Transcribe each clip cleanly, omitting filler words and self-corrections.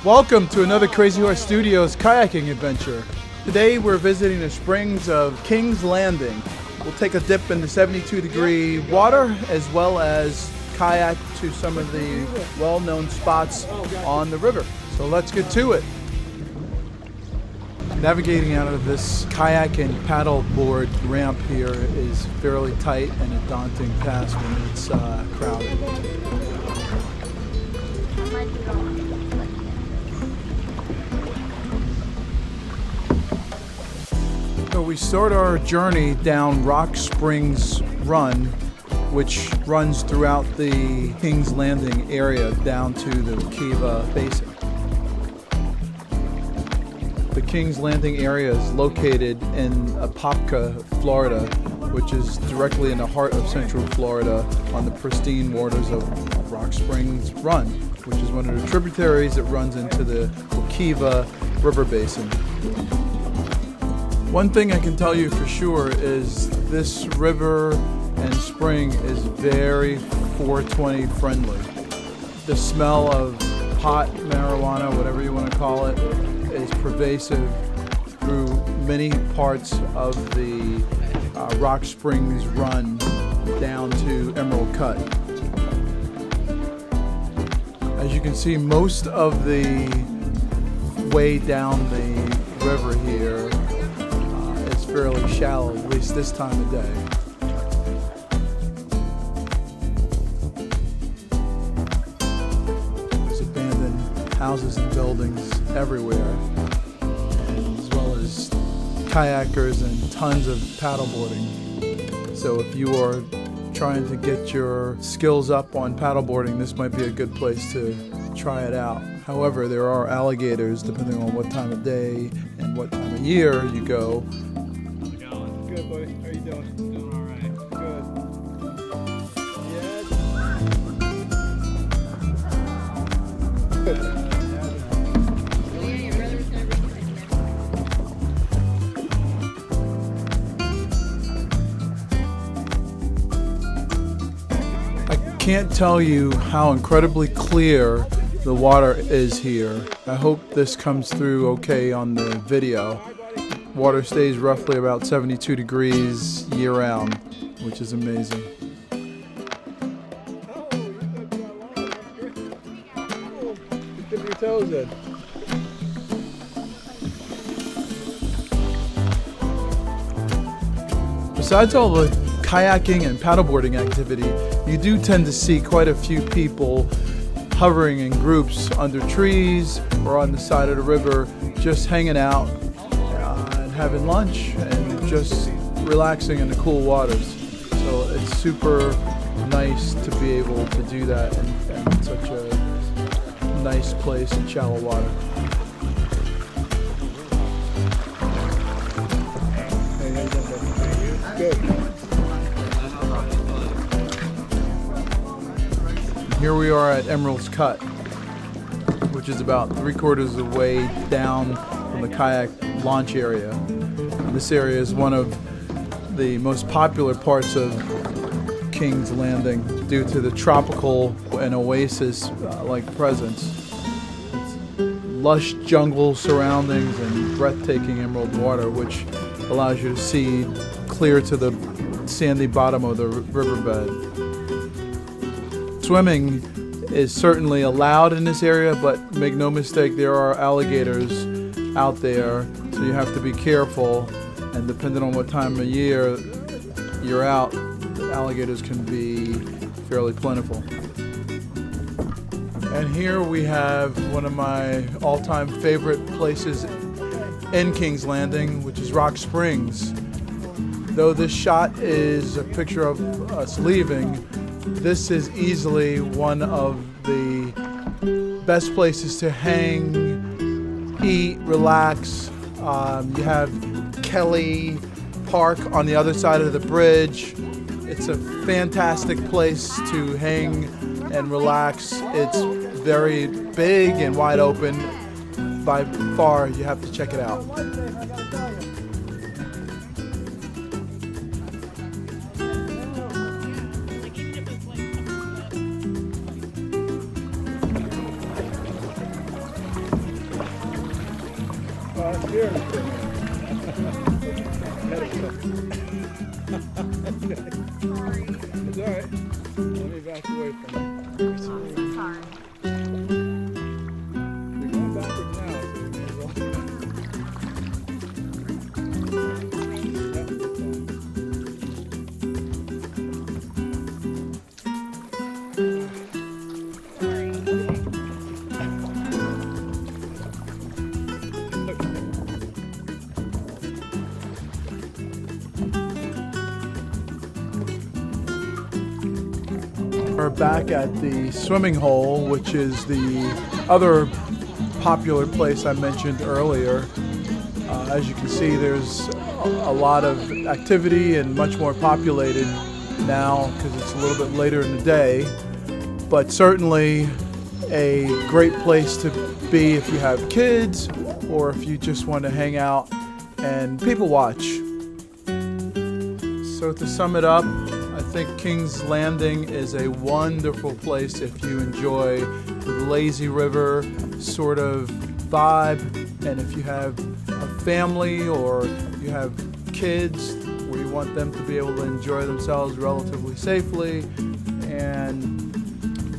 Welcome to another Crazy Horse Studios kayaking adventure. Today we're visiting the springs of King's Landing. We'll take a dip in the 72-degree water as well as kayak to some of the well-known spots on the river. So let's get to it. Navigating out of this kayak and paddleboard ramp here is fairly tight and a daunting task when it's crowded. So we start our journey down Rock Springs Run, which runs throughout the King's Landing area down to the Kiva Basin. The King's Landing area is located in Apopka, Florida, which is directly in the heart of Central Florida on the pristine waters of Rock Springs Run, which is one of the tributaries that runs into the Kiva River Basin. One thing I can tell you for sure is this river and spring is very 420 friendly. The smell of pot, marijuana, whatever you want to call it, is pervasive through many parts of the Rock Springs Run down to Emerald Cut. As you can see, most of the way down the river here is fairly shallow, at least this time of day. There's abandoned houses and buildings everywhere, as well as kayakers and tons of paddleboarding. So if you are trying to get your skills up on paddleboarding, this might be a good place to try it out. However, there are alligators depending on what time of day and what time of year you go. How's it going? Good, buddy. How you doing? Doing all right. Good. Good. Can't tell you how incredibly clear the water is here. I hope this comes through okay on the video. Water stays roughly about 72 degrees year round, which is amazing. Dip your toes in. Besides all the kayaking and paddleboarding activity, you do tend to see quite a few people hovering in groups under trees or on the side of the river, just hanging out and having lunch and just relaxing in the cool waters. So it's super nice to be able to do that in such a nice place in shallow water. Hey, how you doing? Good. Here we are at Emerald's Cut, which is about 3/4 of the way down from the kayak launch area. And this area is one of the most popular parts of King's Landing due to the tropical and oasis-like presence. It's lush jungle surroundings and breathtaking emerald water, which allows you to see clear to the sandy bottom of the riverbed. Swimming is certainly allowed in this area, but make no mistake, there are alligators out there, so you have to be careful, and depending on what time of year you're out, alligators can be fairly plentiful. And here we have one of my all-time favorite places in King's Landing, which is Rock Springs. Though this shot is a picture of us leaving, this is easily one of the best places to hang, eat, relax. You have Kelly Park on the other side of the bridge. It's a fantastic place to hang and relax. It's very big and wide open. By far, you have to check it out. last year. It's all right. Let me back away from you. I'm so sorry. You're going backwards now, so you may as well. Yep, that's fine. We're back at the swimming hole, which is the other popular place I mentioned earlier. As you can see, there's a lot of activity and much more populated now because it's a little bit later in the day, but certainly a great place to be if you have kids or if you just want to hang out and people watch. So to sum it up, I think King's Landing is a wonderful place if you enjoy the lazy river sort of vibe, and if you have a family or you have kids where you want them to be able to enjoy themselves relatively safely and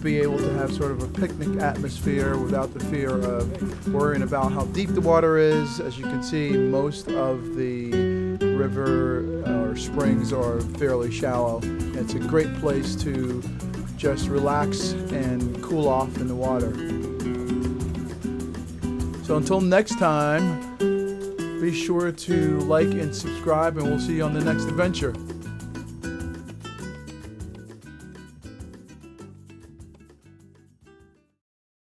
be able to have sort of a picnic atmosphere without the fear of worrying about how deep the water is. As you can see, most of the river or springs are fairly shallow. It's a great place to just relax and cool off in the water. So until next time, be sure to like and subscribe, and we'll see you on the next adventure.